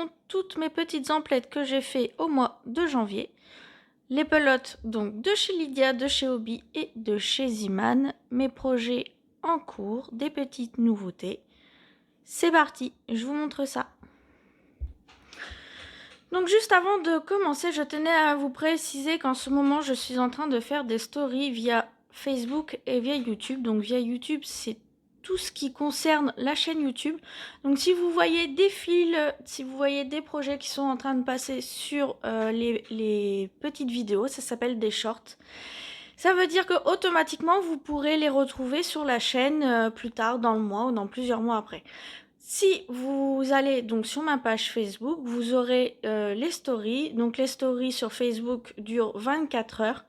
sont toutes mes petites emplettes que j'ai fait au mois de janvier. Les pelotes donc de chez Lydia, de chez Hobby et de chez Ziman. Mes projets en cours, des petites nouveautés. C'est parti, je vous montre ça. Donc juste avant de commencer, je tenais à vous préciser qu'en ce moment, je suis en train de faire des stories via Facebook et via YouTube. Donc via YouTube, c'est tout ce qui concerne la chaîne YouTube. Donc si vous voyez des fils, si vous voyez des projets qui sont en train de passer sur les petites vidéos, ça s'appelle des shorts. Ça veut dire que automatiquement, vous pourrez les retrouver sur la chaîne plus tard dans le mois ou dans plusieurs mois après. Si vous allez donc sur ma page Facebook, vous aurez les stories. Donc les stories sur Facebook durent 24 heures.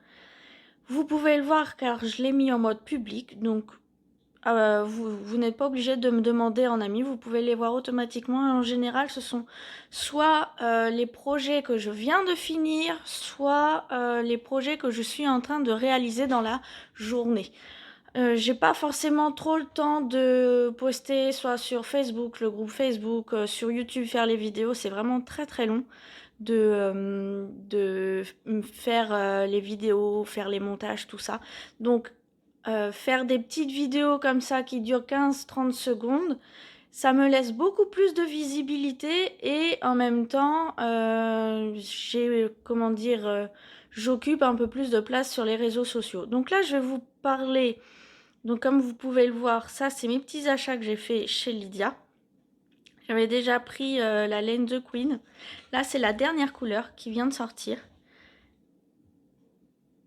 Vous pouvez le voir car je l'ai mis en mode public. Donc vous n'êtes pas obligé de me demander en ami. Vous pouvez les voir automatiquement. Et en général, ce sont soit les projets que je viens de finir, soit les projets que je suis en train de réaliser dans la journée. J'ai pas forcément trop le temps de poster soit sur Facebook, le groupe Facebook, sur YouTube, faire les vidéos. C'est vraiment très très long de faire les vidéos, faire les montages, tout ça. Donc faire des petites vidéos comme ça qui durent 15-30 secondes, ça me laisse beaucoup plus de visibilité et en même temps, j'occupe un peu plus de place sur les réseaux sociaux. Donc là, je vais vous parler. Donc comme vous pouvez le voir, ça c'est mes petits achats que j'ai fait chez Lydia. J'avais déjà pris la laine The Queen. Là c'est la dernière couleur qui vient de sortir.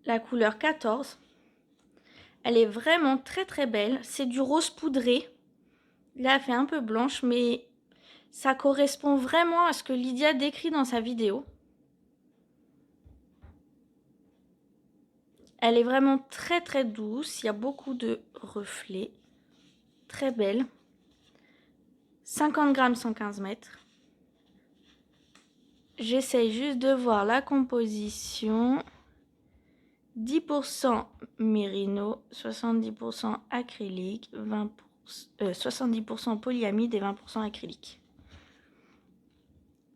La couleur 14. Elle est vraiment très très belle. C'est du rose poudré. Là elle fait un peu blanche mais ça correspond vraiment à ce que Lydia décrit dans sa vidéo. Elle est vraiment très très douce. Il y a beaucoup de reflets. Très belle. 50 grammes, 115 mètres. J'essaye juste de voir la composition. 10% mérino, 70% acrylique, 70% polyamide et 20% acrylique.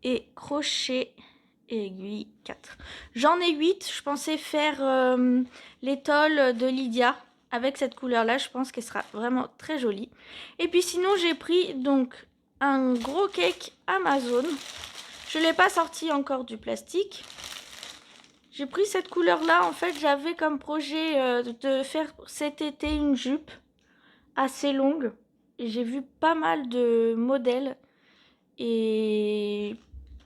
Et crochet et aiguille 4. J'en ai 8. Je pensais faire l'étole de Lydia avec cette couleur-là. Je pense qu'elle sera vraiment très jolie. Et puis sinon, j'ai pris donc un gros cake Amazon. Je ne l'ai pas sorti encore du plastique. J'ai pris cette couleur-là. En fait, j'avais comme projet de faire cet été une jupe assez longue. J'ai vu pas mal de modèles. Et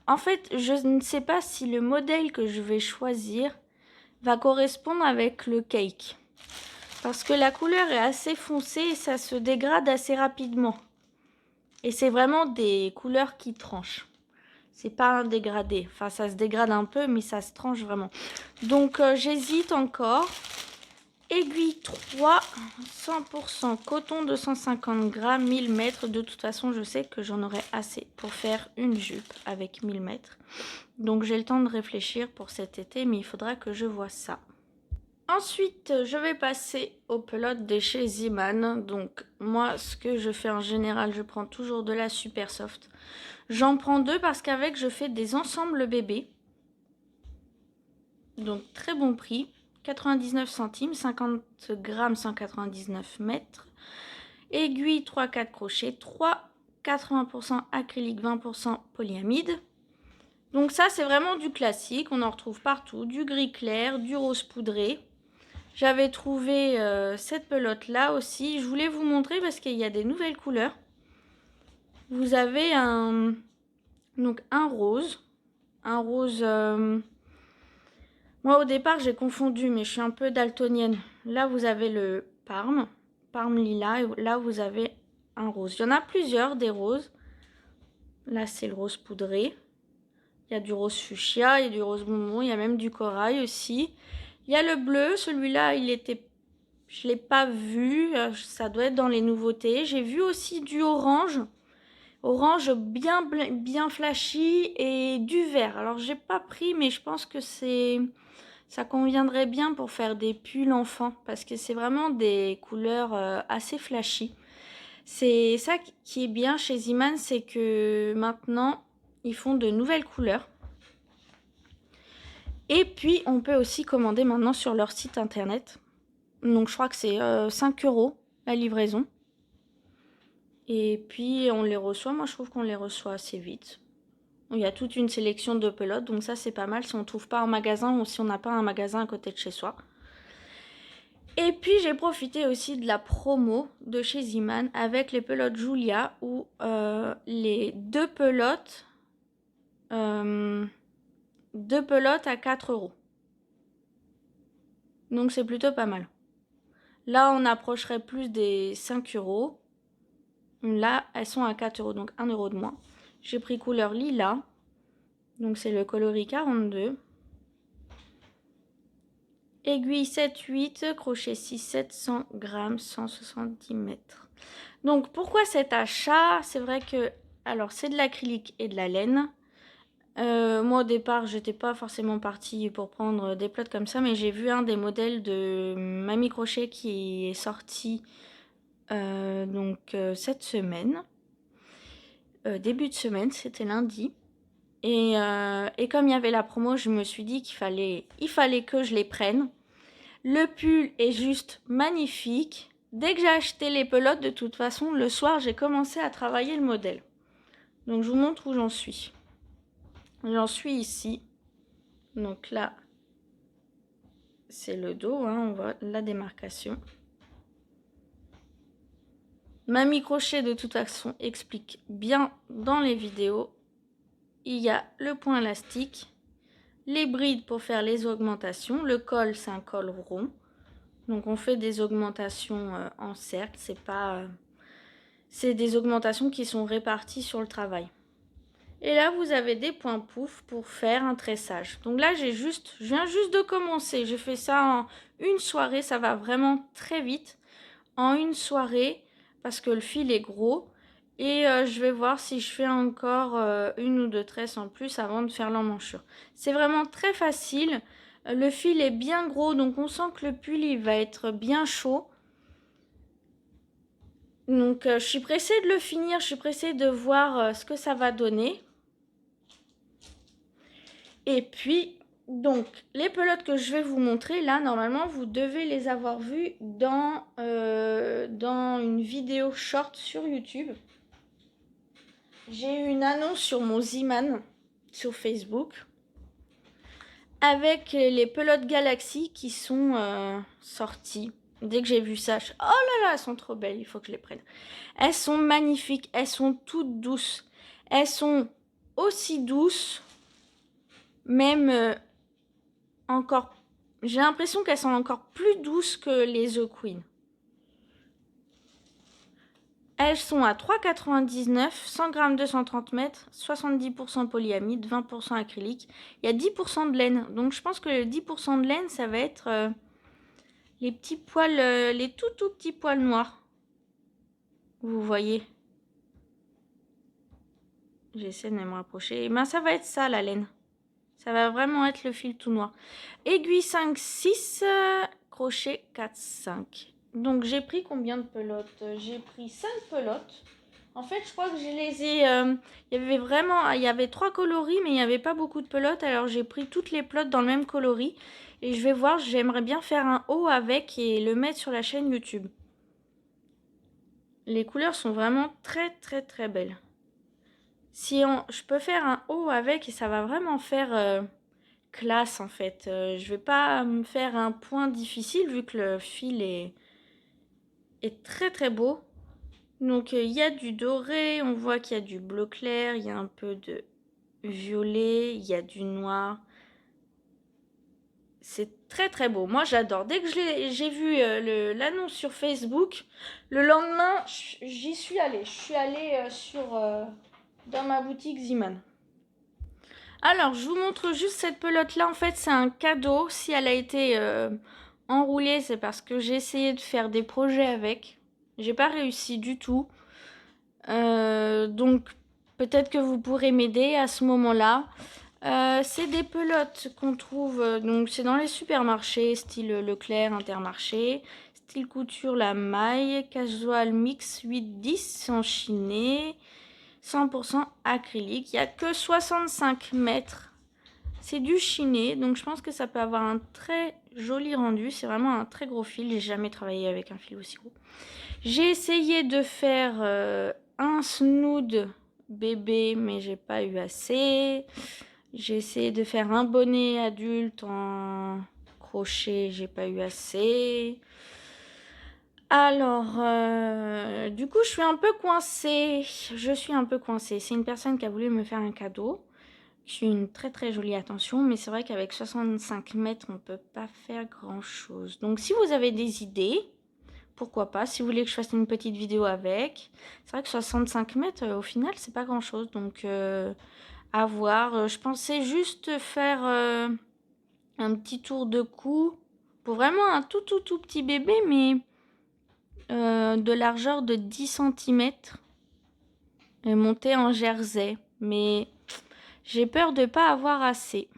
en fait, je ne sais pas si le modèle que je vais choisir va correspondre avec le cake. Parce que la couleur est assez foncée et ça se dégrade assez rapidement. Et c'est vraiment des couleurs qui tranchent. C'est pas un dégradé. Enfin, ça se dégrade un peu, mais ça se tranche vraiment. Donc, j'hésite encore. Aiguille 3, 100% coton, 250 grammes, 1000 mètres. De toute façon, je sais que j'en aurai assez pour faire une jupe avec 1000 mètres. Donc, j'ai le temps de réfléchir pour cet été, mais il faudra que je vois ça. Ensuite, je vais passer aux pelotes de chez Ziman. Donc, moi, ce que je fais en général, je prends toujours de la Super Soft. J'en prends 2 parce qu'avec, je fais des ensembles bébés. Donc, très bon prix. 99 centimes, 50 grammes, 199 mètres. Aiguille, 3-4 crochets, 3, 80% acrylique, 20% polyamide. Donc ça, c'est vraiment du classique. On en retrouve partout. Du gris clair, du rose poudré. J'avais trouvé cette pelote-là aussi. Je voulais vous montrer parce qu'il y a des nouvelles couleurs. Vous avez donc un rose. Un rose... Moi, au départ, j'ai confondu, mais je suis un peu daltonienne. Là, vous avez le parme lilas. Et là, vous avez un rose. Il y en a plusieurs, des roses. Là, c'est le rose poudré. Il y a du rose fuchsia, il y a du rose bonbon. Il y a même du corail aussi. Il y a le bleu. Celui-là, je ne l'ai pas vu. Ça doit être dans les nouveautés. J'ai vu aussi du orange. Orange bien flashy et du vert. Alors, j'ai pas pris, mais je pense que ça conviendrait bien pour faire des pulls enfants. Parce que c'est vraiment des couleurs assez flashy. C'est ça qui est bien chez Ziman, c'est que maintenant, Ils font de nouvelles couleurs. Et puis, on peut aussi commander maintenant sur leur site internet. Donc, je crois que c'est 5 € la livraison. Et puis, on les reçoit. Moi, je trouve qu'on les reçoit assez vite. Il y a toute une sélection de pelotes. Donc, ça, c'est pas mal si on ne trouve pas un magasin ou si on n'a pas un magasin à côté de chez soi. Et puis, j'ai profité aussi de la promo de chez Zeeman avec les pelotes Julia où les deux pelotes à 4 €. Donc, c'est plutôt pas mal. Là, on approcherait plus des 5 €. Là, elles sont à 4 €, donc 1 € de moins. J'ai pris couleur lilas. Donc, c'est le coloris 42. Aiguille 7-8, crochet 6-7, 100 grammes, 170 mètres. Donc, pourquoi cet achat? C'est vrai que, alors, c'est de l'acrylique et de la laine. Moi, au départ, j'étais pas forcément partie pour prendre des plots comme ça, mais j'ai vu un des modèles de Mamie Crochet qui est sorti cette semaine. Début de semaine, c'était lundi. Et comme il y avait la promo, je me suis dit qu'il fallait que je les prenne. Le pull est juste magnifique. Dès que j'ai acheté les pelotes, de toute façon, le soir, j'ai commencé à travailler le modèle. Donc, je vous montre où j'en suis. J'en suis ici. Donc là, c'est le dos, hein, on voit la démarcation. Mamie Crochet, de toute façon, explique bien dans les vidéos. Il y a le point élastique, les brides pour faire les augmentations. Le col, c'est un col rond. Donc, on fait des augmentations en cercle. C'est des augmentations qui sont réparties sur le travail. Et là, vous avez des points pouf pour faire un tressage. Donc là, je viens juste de commencer. J'ai fait ça en une soirée. Ça va vraiment très vite. En une soirée, parce que le fil est gros. Et je vais voir si je fais encore une ou deux tresses en plus avant de faire l'emmanchure. C'est vraiment très facile. Le fil est bien gros, donc on sent que le pull il va être bien chaud. Donc je suis pressée de le finir, je suis pressée de voir ce que ça va donner. Et puis, donc, les pelotes que je vais vous montrer, là, normalement, vous devez les avoir vues dans une vidéo short sur YouTube. J'ai eu une annonce sur mon Zeeman, sur Facebook, avec les pelotes Galaxy qui sont sorties. Dès que j'ai vu ça, oh là là, elles sont trop belles, il faut que je les prenne. Elles sont magnifiques, elles sont toutes douces. Elles sont aussi douces, même encore... J'ai l'impression qu'elles sont encore plus douces que les The Queen. Elles sont à 3,99 €, 100 grammes 230 mètres, 70% polyamide, 20% acrylique. Il y a 10% de laine. Donc je pense que le 10% de laine, ça va être les petits poils, les tout petits poils noirs. Vous voyez. J'essaie de me rapprocher. Ben, ça va être ça la laine. Ça va vraiment être le fil tout noir. Aiguille 5-6, crochet 4-5. Donc j'ai pris combien de pelotes? J'ai pris 5 pelotes. En fait, je crois que je les ai... il y avait 3 coloris, mais il n'y avait pas beaucoup de pelotes. Alors j'ai pris toutes les pelotes dans le même coloris. Et je vais voir, j'aimerais bien faire un haut avec et le mettre sur la chaîne YouTube. Les couleurs sont vraiment très très très belles. Je peux faire un haut avec et ça va vraiment faire classe en fait. Je vais pas me faire un point difficile vu que le fil est très très beau. Donc il y a du doré, on voit qu'il y a du bleu clair, il y a un peu de violet, il y a du noir. C'est très très beau. Moi j'adore. Dès que j'ai vu l'annonce sur Facebook, le lendemain j'y suis allée. Je suis allée dans ma boutique Zeeman. Alors, je vous montre juste cette pelote-là. En fait, c'est un cadeau. Si elle a été enroulée, c'est parce que j'ai essayé de faire des projets avec. J'ai pas réussi du tout. Donc, peut-être que vous pourrez m'aider à ce moment-là. C'est des pelotes qu'on trouve, donc c'est dans les supermarchés, style Leclerc, Intermarché, style couture La Maille, casual mix 8-10 en chiné. 100% acrylique. Il n'y a que 65 mètres. C'est du chiné, donc je pense que ça peut avoir un très joli rendu. C'est vraiment un très gros fil. J'ai jamais travaillé avec un fil aussi gros. J'ai essayé de faire un snood bébé, mais j'ai pas eu assez. J'ai essayé de faire un bonnet adulte en crochet, j'ai pas eu assez. Alors, du coup, je suis un peu coincée. C'est une personne qui a voulu me faire un cadeau. J'ai une très très jolie attention, mais c'est vrai qu'avec 65 mètres, on peut pas faire grand chose. Donc, si vous avez des idées, pourquoi pas, si vous voulez que je fasse une petite vidéo avec. C'est vrai que 65 mètres, au final, c'est pas grand chose. Donc, à voir. Je pensais juste faire un petit tour de cou pour vraiment un tout petit bébé, mais de largeur de 10 cm et monter en jersey. Mais j'ai peur de pas avoir assez.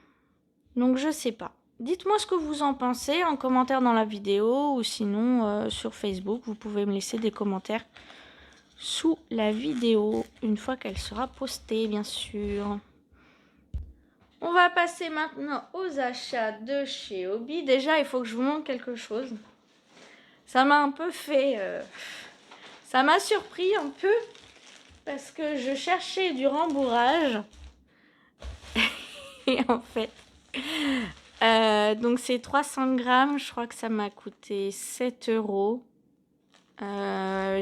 Donc je sais pas. Dites-moi ce que vous en pensez en commentaire dans la vidéo ou sinon sur Facebook. Vous pouvez me laisser des commentaires sous la vidéo une fois qu'elle sera postée, bien sûr. On va passer maintenant aux achats de chez Hobby. Déjà, il faut que je vous montre quelque chose. Ça m'a un peu fait... ça m'a surpris un peu parce que je cherchais du rembourrage. Et en fait... donc c'est 300 grammes. Je crois que ça m'a coûté 7 €.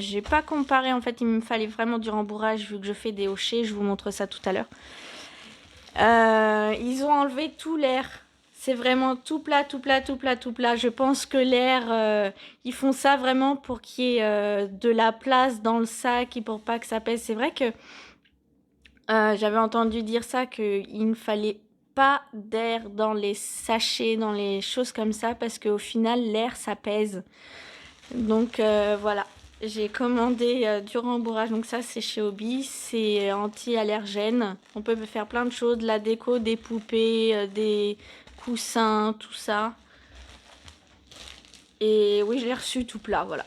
J'ai pas comparé. En fait, il me fallait vraiment du rembourrage vu que je fais des hochets. Je vous montre ça tout à l'heure. Ils ont enlevé tout l'air. C'est vraiment tout plat, tout plat, tout plat, tout plat. Je pense que l'air, ils font ça vraiment pour qu'il y ait de la place dans le sac et pour pas que ça pèse. C'est vrai que j'avais entendu dire ça, qu'il ne fallait pas d'air dans les sachets, dans les choses comme ça, parce qu'au final, l'air, ça pèse. Donc voilà. J'ai commandé du rembourrage, donc ça c'est chez Hobby, c'est anti-allergène. On peut faire plein de choses, de la déco, des poupées, des coussins, tout ça. Et oui, je l'ai reçu tout plat, voilà.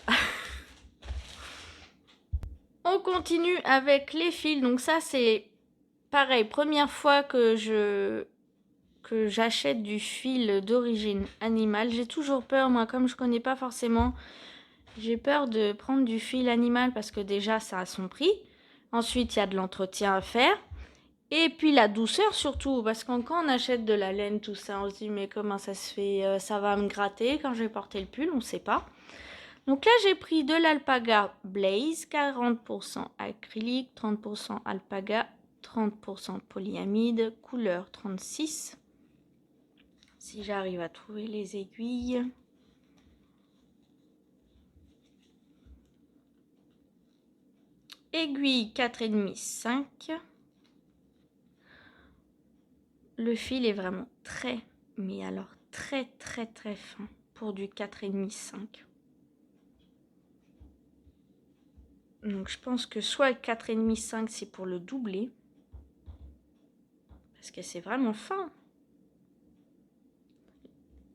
On continue avec les fils, donc ça c'est pareil, première fois que j'achète du fil d'origine animale. J'ai toujours peur, moi, comme je connais pas forcément... J'ai peur de prendre du fil animal parce que déjà ça a son prix. Ensuite il y a de l'entretien à faire. Et puis la douceur surtout, parce que quand on achète de la laine, tout ça, on se dit mais comment ça se fait, ça va me gratter quand je vais porter le pull, on ne sait pas. Donc là j'ai pris de l'alpaga Blaze, 40% acrylique, 30% alpaga, 30% polyamide, couleur 36. Si j'arrive à trouver les aiguilles... Aiguille 4,5, 5. Le fil est vraiment très, mais alors très fin pour du 4,5, 5. Donc je pense que soit 4,5, 5 c'est pour le doubler. Parce que c'est vraiment fin.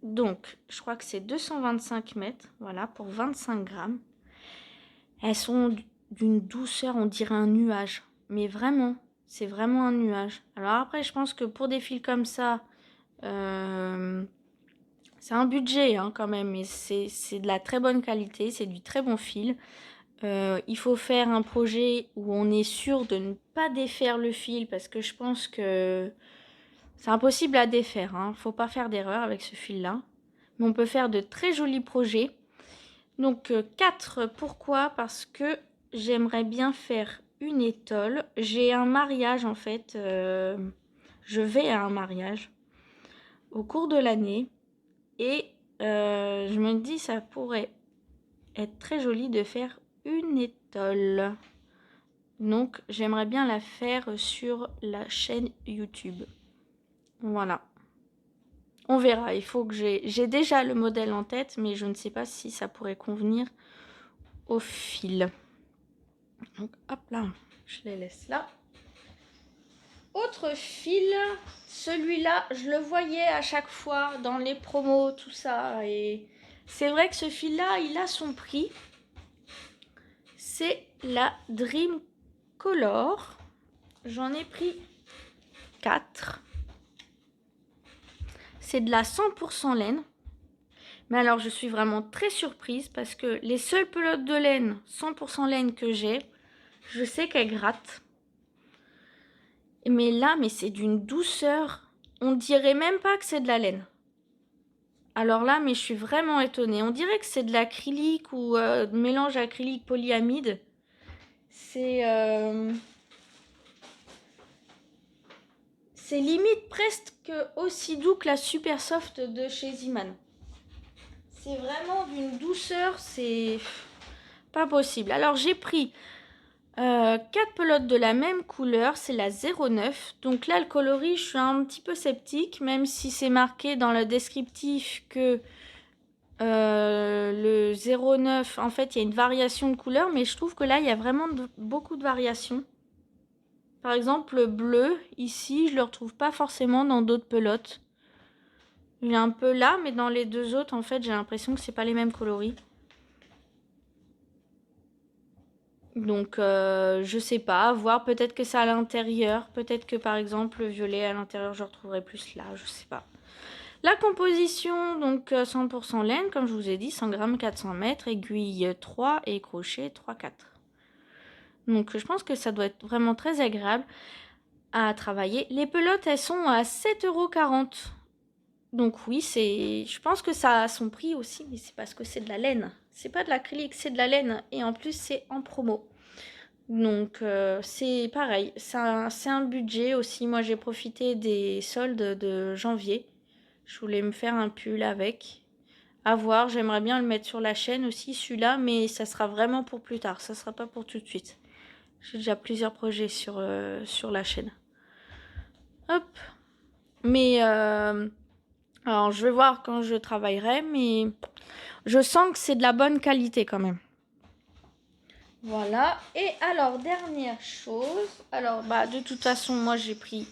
Donc je crois que c'est 225 mètres, voilà, pour 25 grammes. Elles sont d'une douceur, on dirait un nuage. Mais vraiment, c'est vraiment un nuage. Alors après, je pense que pour des fils comme ça, c'est un budget hein, quand même. Mais c'est de la très bonne qualité, c'est du très bon fil. Il faut faire un projet où on est sûr de ne pas défaire le fil parce que je pense que c'est impossible à défaire. Hein. Faut pas faire d'erreur avec ce fil-là. Mais on peut faire de très jolis projets. Donc 4, pourquoi? Parce que j'aimerais bien faire une étole. J'ai un mariage en fait. Je vais à un mariage au cours de l'année. Et je me dis ça pourrait être très joli de faire une étole. Donc j'aimerais bien la faire sur la chaîne YouTube. Voilà. On verra, il faut que j'ai déjà le modèle en tête, mais je ne sais pas si ça pourrait convenir au fil. Donc hop là, je les laisse là. Autre fil, celui-là, je le voyais à chaque fois dans les promos, tout ça. Et c'est vrai que ce fil-là, il a son prix. C'est la Dream Color. j'en ai pris 4. C'est de la 100% laine. Mais alors, je suis vraiment très surprise parce que les seules pelotes de laine, 100% laine que j'ai, je sais qu'elles grattent. Mais là, c'est d'une douceur. On dirait même pas que c'est de la laine. Alors là, je suis vraiment étonnée. On dirait que c'est de l'acrylique ou mélange acrylique polyamide. C'est limite presque aussi doux que la Super Soft de chez Ziman. C'est vraiment d'une douceur, c'est pas possible. Alors j'ai pris 4 pelotes de la même couleur, c'est la 09. Donc là, le coloris, je suis un petit peu sceptique, même si c'est marqué dans le descriptif que le 09, en fait, il y a une variation de couleur, mais je trouve que là, il y a vraiment beaucoup de variations. Par exemple, le bleu, ici, je le retrouve pas forcément dans d'autres pelotes. Il est un peu là, mais dans les deux autres, en fait, j'ai l'impression que c'est pas les mêmes coloris. Donc, je sais pas, à voir. Peut-être que c'est à l'intérieur. Peut-être que, par exemple, le violet à l'intérieur, je retrouverai plus là. Je sais pas. La composition, donc 100% laine, comme je vous ai dit, 100 grammes, 400 mètres, aiguille 3 et crochet 3-4. Donc, je pense que ça doit être vraiment très agréable à travailler. Les pelotes, elles sont à 7,40 €. Donc oui, je pense que ça a son prix aussi, mais c'est parce que c'est de la laine. C'est pas de l'acrylique, c'est de la laine. Et en plus, c'est en promo. Donc c'est pareil, c'est un budget aussi. Moi, j'ai profité des soldes de janvier. Je voulais me faire un pull avec. À voir, j'aimerais bien le mettre sur la chaîne aussi, celui-là, mais ça sera vraiment pour plus tard. Ça sera pas pour tout de suite. J'ai déjà plusieurs projets sur la chaîne. Hop. Mais alors, je vais voir quand je travaillerai, mais je sens que c'est de la bonne qualité quand même. Voilà. Et alors, dernière chose. Alors, de toute façon, moi, j'ai pris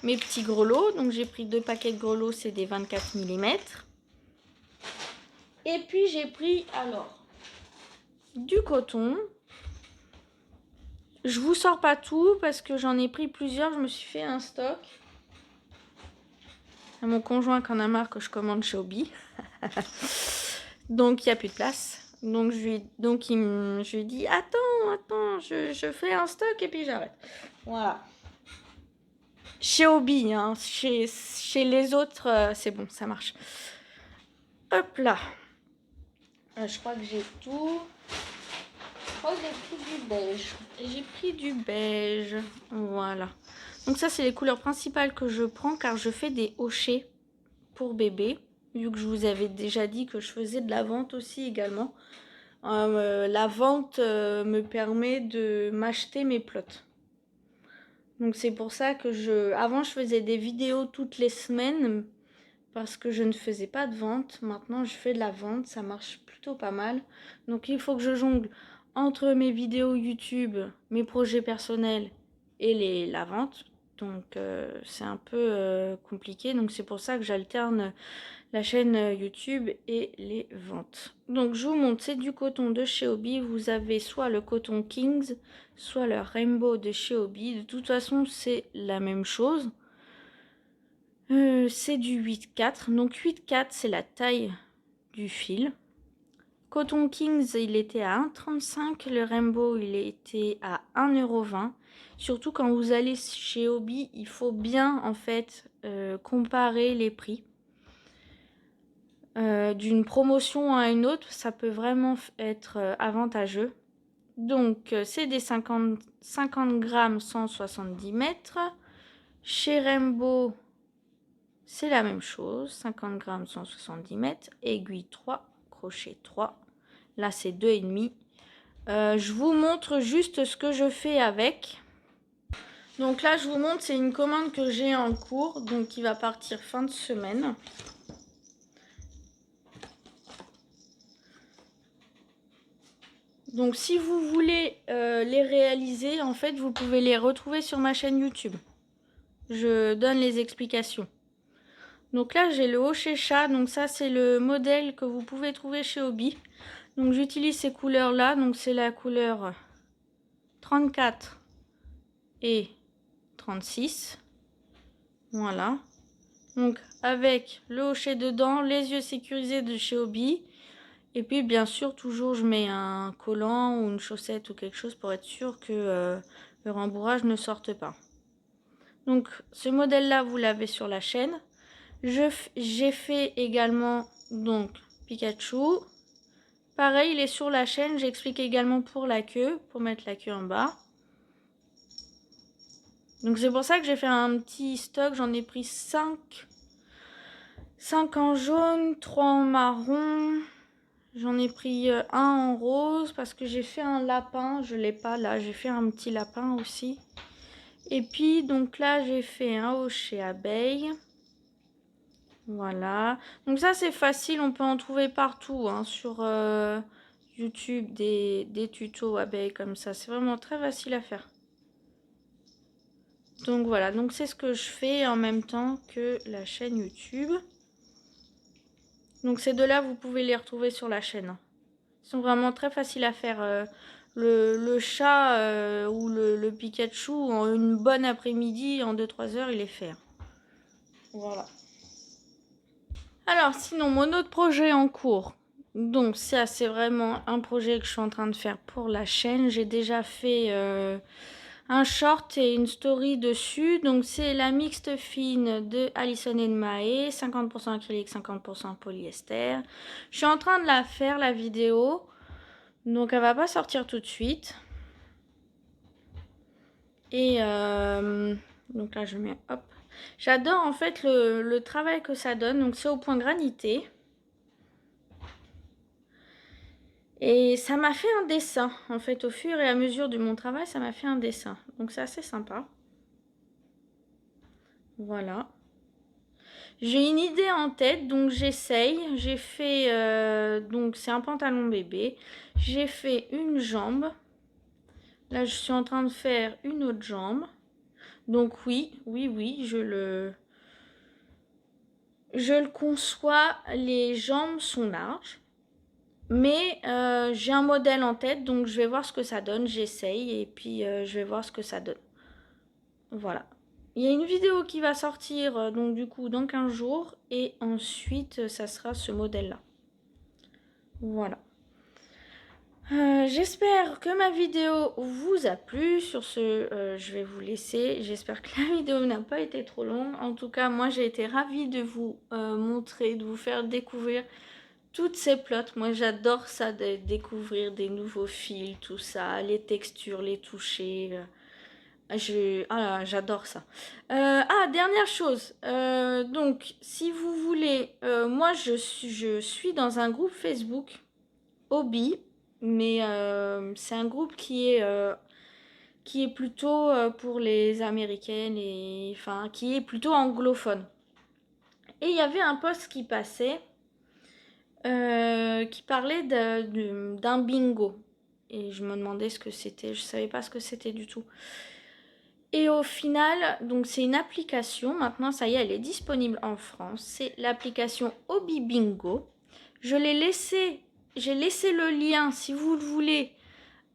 mes petits grelots. Donc, j'ai pris 2 paquets de grelots, c'est des 24 mm. Et puis, j'ai pris, alors, du coton. Je vous sors pas tout parce que j'en ai pris plusieurs. Je me suis fait un stock. À mon conjoint qui en a marre que je commande chez Obi. Donc, il n'y a plus de place. Donc, je lui ai dit, attends, je fais un stock et puis j'arrête. Voilà. Chez Obi, hein, chez les autres, c'est bon, ça marche. Hop là. Je crois que j'ai tout. Je crois que j'ai pris du beige. J'ai pris du beige. Voilà. Donc ça, c'est les couleurs principales que je prends car je fais des hochets pour bébé. Vu que je vous avais déjà dit que je faisais de la vente aussi également. La vente me permet de m'acheter mes plots. Donc c'est pour ça que avant je faisais des vidéos toutes les semaines parce que je ne faisais pas de vente. Maintenant je fais de la vente, ça marche plutôt pas mal. Donc il faut que je jongle entre mes vidéos YouTube, mes projets personnels et la vente. Donc c'est un peu compliqué. Donc c'est pour ça que j'alterne la chaîne YouTube et les ventes. Donc je vous montre, c'est du coton de chez Obi. Vous avez soit le coton Kings, soit le Rainbow de chez Obi. De toute façon, c'est la même chose. C'est du 8,4. Donc 8,4, c'est la taille du fil. Coton Kings, il était à 1,35. Le Rainbow, il était à 1,20 €. Surtout quand vous allez chez Obi, il faut bien en fait comparer les prix. D'une promotion à une autre, ça peut vraiment être avantageux. Donc, c'est des 50 grammes, 170 mètres. Chez Rainbow, c'est la même chose. 50 grammes, 170 mètres. Aiguille 3, crochet 3. Là, c'est 2,5. Je vous montre juste ce que je fais avec. Donc là, je vous montre, c'est une commande que j'ai en cours. Donc, qui va partir fin de semaine. Donc si vous voulez les réaliser, en fait, vous pouvez les retrouver sur ma chaîne YouTube. Je donne les explications. Donc là, j'ai le hochet chat. Donc ça, c'est le modèle que vous pouvez trouver chez Obi. Donc j'utilise ces couleurs-là. Donc c'est la couleur 34 et 36. Voilà. Donc avec le hochet dedans, les yeux sécurisés de chez Hobby. Et puis bien sûr, toujours je mets un collant ou une chaussette ou quelque chose pour être sûr que le rembourrage ne sorte pas. Donc ce modèle-là, vous l'avez sur la chaîne. J'ai fait également donc Pikachu. Pareil, il est sur la chaîne. J'explique également pour la queue, pour mettre la queue en bas. Donc c'est pour ça que j'ai fait un petit stock. J'en ai pris 5 en jaune, 3 en marron. J'en ai pris un en rose parce que j'ai fait un lapin. Je ne l'ai pas là. J'ai fait un petit lapin aussi. Et puis donc là, j'ai fait un hochet abeille. Voilà. Donc ça, c'est facile. On peut en trouver partout hein, sur YouTube des tutos abeilles comme ça. C'est vraiment très facile à faire. Donc voilà. Donc c'est ce que je fais en même temps que la chaîne YouTube. Donc ces deux-là, vous pouvez les retrouver sur la chaîne. Ils sont vraiment très faciles à faire. Le chat ou le Pikachu, en une bonne après-midi, en 2-3 heures, il est fait. Voilà. Alors sinon, mon autre projet en cours. Donc ça, c'est vraiment un projet que je suis en train de faire pour la chaîne. J'ai déjà fait un short et une story dessus. Donc c'est la mixte fine de Alison et de Mae, 50% acrylique, 50% polyester. Je suis en train de la faire, la vidéo. Donc elle va pas sortir tout de suite. Et donc là je mets hop. J'adore en fait le travail que ça donne. Donc c'est au point granité. Et ça m'a fait un dessin. En fait au fur et à mesure de mon travail ça m'a fait un dessin. Donc c'est assez sympa. Voilà. J'ai une idée en tête, donc j'essaye. J'ai fait, donc c'est un pantalon bébé. J'ai fait une jambe. Là, je suis en train de faire une autre jambe. Donc oui, je le conçois. Les jambes sont larges. Mais j'ai un modèle en tête, donc je vais voir ce que ça donne. J'essaye et puis je vais voir ce que ça donne. Voilà. Il y a une vidéo qui va sortir donc du coup dans 15 jours et ensuite ça sera ce modèle-là. Voilà. J'espère que ma vidéo vous a plu. Sur ce, je vais vous laisser. J'espère que la vidéo n'a pas été trop longue. En tout cas, moi j'ai été ravie de vous montrer, de vous faire découvrir toutes ces plots. Moi j'adore ça, de découvrir des nouveaux fils, tout ça, les textures, les toucher. J'adore ça. Dernière chose. Donc, si vous voulez, moi je suis dans un groupe Facebook Hobby, mais c'est un groupe qui est plutôt pour les Américaines et enfin qui est plutôt anglophone. Et il y avait un post qui passait qui parlait d'un bingo. Et je me demandais ce que c'était. Je savais pas ce que c'était du tout. Et au final, donc c'est une application, maintenant ça y est, elle est disponible en France. C'est l'application Hobby Bingo. J'ai laissé le lien si vous le voulez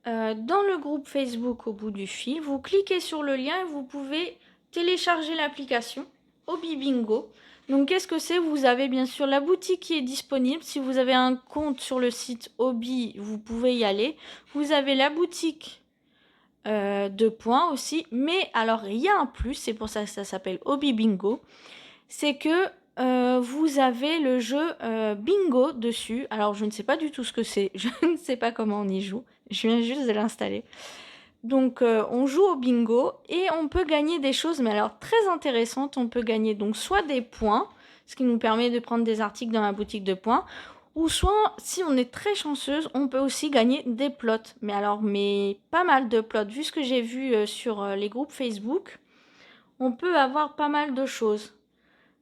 dans le groupe Facebook au bout du fil. Vous cliquez sur le lien et vous pouvez télécharger l'application Hobby Bingo. Donc qu'est-ce que c'est? Vous avez bien sûr la boutique qui est disponible. Si vous avez un compte sur le site Hobby, vous pouvez y aller. Vous avez la boutique 2 points aussi, mais alors il y a un plus, c'est pour ça que ça s'appelle Hobby Bingo, c'est que vous avez le jeu Bingo dessus. Alors je ne sais pas du tout ce que c'est, je ne sais pas comment on y joue, je viens juste de l'installer. Donc on joue au bingo et on peut gagner des choses, mais alors très intéressantes. On peut gagner donc soit des points, ce qui nous permet de prendre des articles dans la boutique de points, ou soit, si on est très chanceuse, on peut aussi gagner des plots. Mais pas mal de plots. Vu ce que j'ai vu sur les groupes Facebook, on peut avoir pas mal de choses.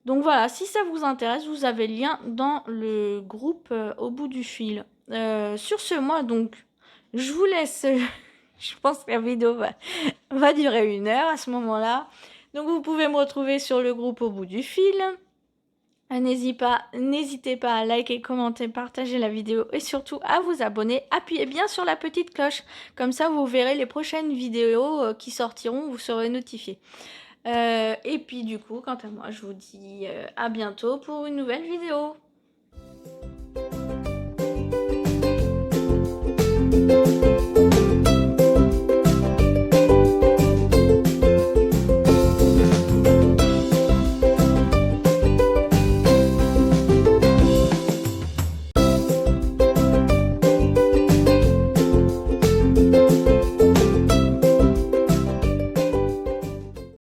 Donc voilà, si ça vous intéresse, vous avez le lien dans le groupe au bout du fil. Sur ce, moi, donc, je vous laisse. Je pense que la vidéo va durer 1 heure à ce moment-là. Donc vous pouvez me retrouver sur le groupe au bout du fil. N'hésitez pas à liker, commenter, partager la vidéo et surtout à vous abonner. Appuyez bien sur la petite cloche, comme ça vous verrez les prochaines vidéos qui sortiront, vous serez notifiés. Et puis du coup, quant à moi, je vous dis à bientôt pour une nouvelle vidéo.